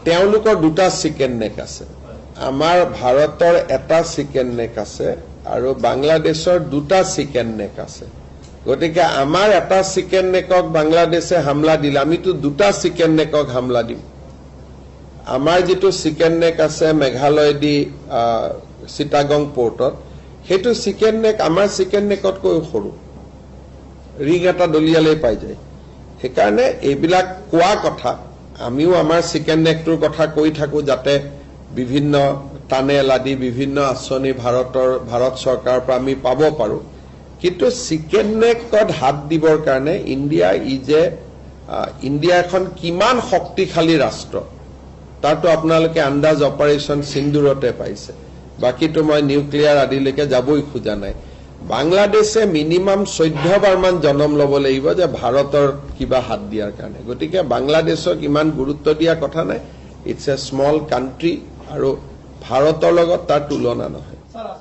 তেওঁলোকৰ দুটা chicken neck আছে। আমাৰ ভাৰতৰ এটা চিকেন নেক আছে আৰু বাংলাদেশৰ দুটা চিকেন নেক আছে। গতিকে আমাৰ এটা চিকেন নেকক বাংলাদেশে হামলা দিলে আমিতো দুটা চিকেন নেকক হামলা দিম। আমাৰ যেটো চিকেন নেক আছে মেঘালয়দি চিটাগং পোৰ্টত, সেইটো চিকেন নেক আমাৰ চিকেন নেকতকৈ সৰু, ৰিং এটা দলিয়ালেই পাই যায়। সেইকাৰণে এইবিলাক কোৱা কথা, আমিও আমাৰ চিকেন নেকটোৰ কথা কৈ থাকো যাতে বিভিন্ন টানেল আদি বিভিন্ন আঁচনি ভাৰত চৰকাৰৰ পৰা আমি পাব পাৰো। কিন্তু চিকেন নেকত হাত দিবৰ কাৰণে ইণ্ডিয়া এখন কিমান শক্তিশালী ৰাষ্ট্ৰ তাৰতো আপোনালোকে আন্দাজ অপাৰেশ্যন সিন্দুৰতে পাইছে। বাকীটো মই নিউক্লিয়াৰ আদিলৈকে যাবই খোজা নাই। বাংলাদেশে মিনিমাম 14 বাৰমান জনম ল'ব লাগিব যে ভাৰতৰ কিবা হাত দিয়াৰ কাৰণে। গতিকে বাংলাদেশক ইমান গুৰুত্ব দিয়া কথা নাই। ইটছ এ স্মল কাণ্ট্ৰি আৰু ভাৰতৰ লগত তাৰ তুলনা নহয়।